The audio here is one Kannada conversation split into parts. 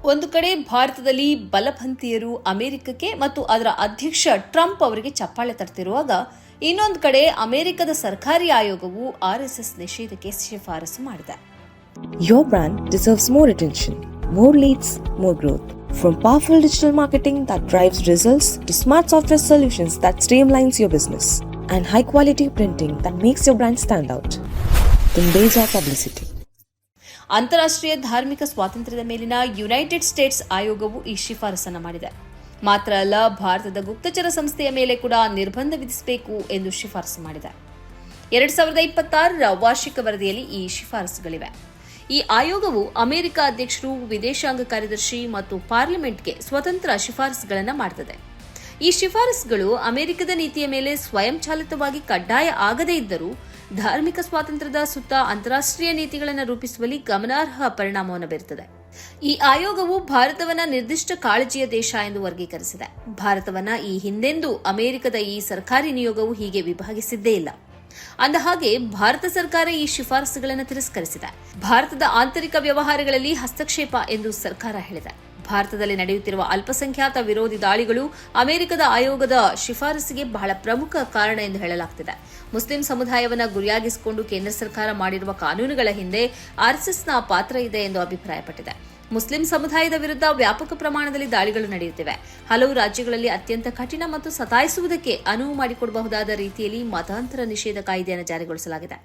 ಒಂದು ಕಡೆ ಭಾರತದಲ್ಲಿ ಬಲಪಂಥೀಯರು ಅಮೆರಿಕಕ್ಕೆ ಮತ್ತು ಅದರ ಅಧ್ಯಕ್ಷ ಟ್ರಂಪ್ ಅವರಿಗೆ ಚಪ್ಪಾಳೆ ತರ್ತಿರುವಾಗ, ಇನ್ನೊಂದು ಕಡೆ ಅಮೆರಿಕದ ಸರ್ಕಾರಿ ಆಯೋಗವು ಆರ್ಎಸ್ಎಸ್ ನಿಷೇಧಕ್ಕೆ ಶಿಫಾರಸು ಮಾಡಿದೆ. Your brand deserves more attention, more leads, more growth. From powerful digital marketing that drives results to smart software solutions that streamlines your business and high quality printing that makes your brand stand out. Then there's our publicity. ಅಂತಾರಾಷ್ಟ್ರೀಯ ಧಾರ್ಮಿಕ ಸ್ವಾತಂತ್ರ್ಯದ ಮೇಲಿನ ಯುನೈಟೆಡ್ ಸ್ಟೇಟ್ಸ್ ಆಯೋಗವು ಈ ಶಿಫಾರಸನ್ನು ಮಾಡಿದೆ. ಮಾತ್ರ ಅಲ್ಲ, ಭಾರತದ ಗುಪ್ತಚರ ಸಂಸ್ಥೆಯ ಮೇಲೆ ಕೂಡ ನಿರ್ಬಂಧ ವಿಧಿಸಬೇಕು ಎಂದು ಶಿಫಾರಸು ಮಾಡಿದೆ. 2026ರ ವಾರ್ಷಿಕ ವರದಿಯಲ್ಲಿ ಈ ಶಿಫಾರಸುಗಳಿವೆ. ಈ ಆಯೋಗವು ಅಮೆರಿಕ ಅಧ್ಯಕ್ಷರು, ವಿದೇಶಾಂಗ ಕಾರ್ಯದರ್ಶಿ ಮತ್ತು ಪಾರ್ಲಿಮೆಂಟ್ಗೆ ಸ್ವತಂತ್ರ ಶಿಫಾರಸುಗಳನ್ನು ಮಾಡುತ್ತದೆ. ಈ ಶಿಫಾರಸುಗಳು ಅಮೆರಿಕದ ನೀತಿಯ ಮೇಲೆ ಸ್ವಯಂಚಾಲಿತವಾಗಿ ಕಡ್ಡಾಯ ಆಗದೇ ಇದ್ದರೂ ಧಾರ್ಮಿಕ ಸ್ವಾತಂತ್ರ್ಯದ ಸುತ್ತ ಅಂತಾರಾಷ್ಟ್ರೀಯ ನೀತಿಗಳನ್ನು ರೂಪಿಸುವಲ್ಲಿ ಗಮನಾರ್ಹ ಪರಿಣಾಮವನ್ನು ಬೀರುತ್ತದೆ. ಈ ಆಯೋಗವು ಭಾರತವನ್ನ ನಿರ್ದಿಷ್ಟ ಕಾಳಜಿಯ ದೇಶ ಎಂದು ವರ್ಗೀಕರಿಸಿದೆ. ಭಾರತವನ್ನ ಈ ಹಿಂದೆಂದೂ ಅಮೆರಿಕದ ಈ ಸರ್ಕಾರಿ ನಿಯೋಗವು ಹೀಗೆ ವಿಭಾಗಿಸಿದ್ದೇ ಇಲ್ಲ. ಅಂದಹಾಗೆ ಭಾರತ ಸರ್ಕಾರ ಈ ಶಿಫಾರಸುಗಳನ್ನು ತಿರಸ್ಕರಿಸಿದೆ. ಭಾರತದ ಆಂತರಿಕ ವ್ಯವಹಾರಗಳಲ್ಲಿ ಹಸ್ತಕ್ಷೇಪ ಎಂದು ಸರ್ಕಾರ ಹೇಳಿದೆ. ಭಾರತದಲ್ಲಿ ನಡೆಯುತ್ತಿರುವ ಅಲ್ಪಸಂಖ್ಯಾತ ವಿರೋಧಿ ದಾಳಿಗಳು ಅಮೆರಿಕದ ಆಯೋಗದ ಶಿಫಾರಸಿಗೆ ಬಹಳ ಪ್ರಮುಖ ಕಾರಣ ಎಂದು ಹೇಳಲಾಗುತ್ತಿದೆ. ಮುಸ್ಲಿಂ ಸಮುದಾಯವನ್ನು ಗುರಿಯಾಗಿಸಿಕೊಂಡು ಕೇಂದ್ರ ಸರ್ಕಾರ ಮಾಡಿರುವ ಕಾನೂನುಗಳ ಹಿಂದೆ ಆರ್ಎಸ್ಎಸ್ನ ಪಾತ್ರ ಇದೆ ಎಂದು ಅಭಿಪ್ರಾಯಪಟ್ಟಿದೆ. ಮುಸ್ಲಿಂ ಸಮುದಾಯದ ವಿರುದ್ಧ ವ್ಯಾಪಕ ಪ್ರಮಾಣದಲ್ಲಿ ದಾಳಿಗಳು ನಡೆಯುತ್ತಿವೆ. ಹಲವು ರಾಜ್ಯಗಳಲ್ಲಿ ಅತ್ಯಂತ ಕಠಿಣ ಮತ್ತು ಸತಾಯಿಸುವುದಕ್ಕೆ ಅನುವು ಮಾಡಿಕೊಡಬಹುದಾದ ರೀತಿಯಲ್ಲಿ ಮತಾಂತರ ನಿಷೇಧ ಕಾಯ್ದೆಯನ್ನು ಜಾರಿಗೊಳಿಸಲಾಗಿದೆ.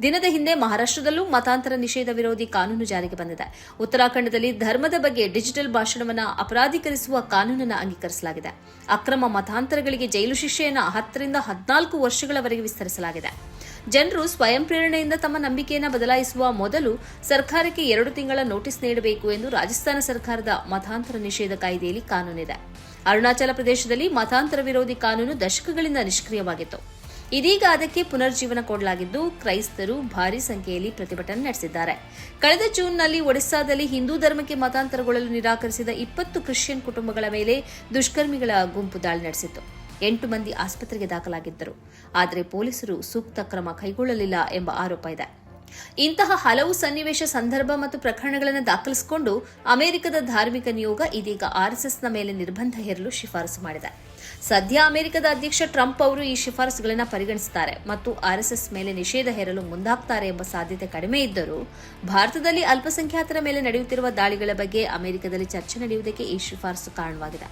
ದಿನದ ಹಿಂದೆ ಮಹಾರಾಷ್ಟ್ರದಲ್ಲೂ ಮತಾಂತರ ನಿಷೇಧ ವಿರೋಧಿ ಕಾನೂನು ಜಾರಿಗೆ ಬಂದಿದೆ. ಉತ್ತರಾಖಂಡದಲ್ಲಿ ಧರ್ಮದ ಬಗ್ಗೆ ಡಿಜಿಟಲ್ ಭಾಷಣವನ್ನು ಅಪರಾಧೀಕರಿಸುವ ಕಾನೂನನ್ನು ಅಂಗೀಕರಿಸಲಾಗಿದೆ. ಅಕ್ರಮ ಮತಾಂತರಗಳಿಗೆ ಜೈಲು ಶಿಕ್ಷೆಯನ್ನು 10ರಿಂದ 14 ವರ್ಷಗಳವರೆಗೆ ವಿಸ್ತರಿಸಲಾಗಿದೆ. ಜನರು ಸ್ವಯಂ ಪ್ರೇರಣೆಯಿಂದ ತಮ್ಮ ನಂಬಿಕೆಯನ್ನು ಬದಲಾಯಿಸುವ ಮೊದಲು ಸರ್ಕಾರಕ್ಕೆ 2 ತಿಂಗಳ ನೋಟಿಸ್ ನೀಡಬೇಕು ಎಂದು ರಾಜಸ್ಥಾನ ಸರ್ಕಾರದ ಮತಾಂತರ ನಿಷೇಧ ಕಾಯ್ದೆಯಲ್ಲಿ ಕಾನೂನಿದೆ. ಅರುಣಾಚಲ ಪ್ರದೇಶದಲ್ಲಿ ಮತಾಂತರ ವಿರೋಧಿ ಕಾನೂನು ದಶಕಗಳಿಂದ ನಿಷ್ಕ್ರಿಯವಾಗಿತ್ತು. ಇದೀಗ ಅದಕ್ಕೆ ಪುನರ್ಜೀವನ ಕೊಡಲಾಗಿದ್ದು, ಕ್ರೈಸ್ತರು ಭಾರೀ ಸಂಖ್ಯೆಯಲ್ಲಿ ಪ್ರತಿಭಟನೆ ನಡೆಸಿದ್ದಾರೆ. ಕಳೆದ ಜೂನ್ನಲ್ಲಿ ಒಡಿಶಾದಲ್ಲಿ ಹಿಂದೂ ಧರ್ಮಕ್ಕೆ ಮತಾಂತರಗೊಳ್ಳಲು ನಿರಾಕರಿಸಿದ 20 ಕ್ರಿಶ್ಚಿಯನ್ ಕುಟುಂಬಗಳ ಮೇಲೆ ದುಷ್ಕರ್ಮಿಗಳ ಗುಂಪು ದಾಳಿ ನಡೆಸಿತ್ತು. 8 ಮಂದಿ ಆಸ್ಪತ್ರೆಗೆ ದಾಖಲಾಗಿದ್ದರು. ಆದರೆ ಪೊಲೀಸರು ಸೂಕ್ತ ಕ್ರಮ ಕೈಗೊಳ್ಳಲಿಲ್ಲ ಎಂಬ ಆರೋಪ ಇದೆ. ಇಂತಹ ಹಲವು ಸನ್ನಿವೇಶ, ಸಂದರ್ಭ ಮತ್ತು ಪ್ರಕರಣಗಳನ್ನು ದಾಖಲಿಸಿಕೊಂಡು ಅಮೆರಿಕದ ಧಾರ್ಮಿಕ ನಿಯೋಗ ಇದೀಗ ಆರ್ಎಸ್ಎಸ್ನ ಮೇಲೆ ನಿರ್ಬಂಧ ಹೇರಲು ಶಿಫಾರಸು ಮಾಡಿದೆ. ಸದ್ಯ ಅಮೆರಿಕದ ಅಧ್ಯಕ್ಷ ಟ್ರಂಪ್ ಅವರು ಈ ಶಿಫಾರಸುಗಳನ್ನು ಪರಿಗಣಿಸುತ್ತಾರೆ ಮತ್ತು ಆರ್ಎಸ್ಎಸ್ ಮೇಲೆ ನಿಷೇಧ ಹೇರಲು ಮುಂದಾಗ್ತಾರೆ ಎಂಬ ಸಾಧ್ಯತೆ ಕಡಿಮೆ ಇದ್ದರೂ, ಭಾರತದಲ್ಲಿ ಅಲ್ಪಸಂಖ್ಯಾತರ ಮೇಲೆ ನಡೆಯುತ್ತಿರುವ ದಾಳಿಗಳ ಬಗ್ಗೆ ಅಮೆರಿಕದಲ್ಲಿ ಚರ್ಚೆ ನಡೆಯುವುದಕ್ಕೆ ಈ ಶಿಫಾರಸು ಕಾರಣವಾಗಿದೆ.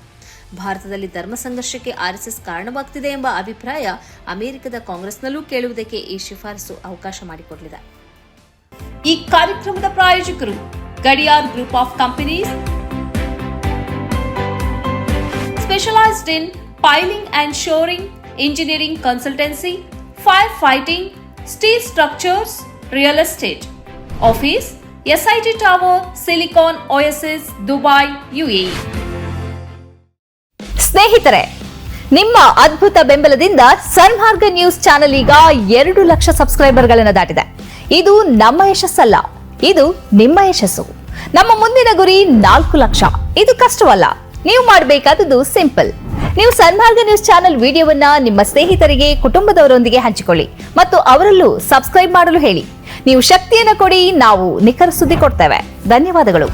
ಭಾರತದಲ್ಲಿ ಧರ್ಮ ಸಂಘರ್ಷಕ್ಕೆ ಆರ್ಎಸ್ಎಸ್ ಕಾರಣವಾಗುತ್ತಿದೆ ಎಂಬ ಅಭಿಪ್ರಾಯ ಅಮೆರಿಕದ ಕಾಂಗ್ರೆಸ್ನಲ್ಲೂ ಕೇಳುವುದಕ್ಕೆ ಈ ಶಿಫಾರಸು ಅವಕಾಶ ಮಾಡಿಕೊಡಲಿದೆ. ಈ ಕಾರ್ಯಕ್ರಮದ ಪ್ರಾಯೋಜಕರು Gadiyar group of companies, specialised in piling and shoring, engineering consultancy, fire fighting, steel structures, real estate. Office, SIT Tower, Silicon Oasis, Dubai, UAE. ಸ್ನೇಹಿತರೆ, ನಿಮ್ಮ ಅದ್ಭುತ ಬೆಂಬಲದಿಂದ ಸನ್ಮಾರ್ಗ ನ್ಯೂಸ್ ಚಾನೆಲ್ ಈಗ 2 ಲಕ್ಷ ಸಬ್ಸ್ಕ್ರೈಬರ್ಗಳನ್ನು ದಾಟಿದೆ. ಇದು ನಮ್ಮ ಯಶಸ್ಸಲ್ಲ, ಇದು ನಿಮ್ಮ ಯಶಸ್ಸು. ನಮ್ಮ ಮುಂದಿನ ಗುರಿ 4 ಲಕ್ಷ. ಇದು ಕಷ್ಟವಲ್ಲ. ನೀವು ಮಾಡಬೇಕಾದದ್ದು ಸಿಂಪಲ್. ನೀವು ಸನ್ಮಾರ್ಗ ನ್ಯೂಸ್ ಚಾನೆಲ್ ವಿಡಿಯೋವನ್ನ ನಿಮ್ಮ ಸ್ನೇಹಿತರಿಗೆ, ಕುಟುಂಬದವರೊಂದಿಗೆ ಹಂಚಿಕೊಳ್ಳಿ ಮತ್ತು ಅವರಲ್ಲೂ ಸಬ್ಸ್ಕ್ರೈಬ್ ಮಾಡಲು ಹೇಳಿ. ನೀವು ಶಕ್ತಿಯನ್ನು ಕೊಡಿ, ನಾವು ನಿಖರ ಸುದ್ದಿ ಕೊಡ್ತೇವೆ. ಧನ್ಯವಾದಗಳು.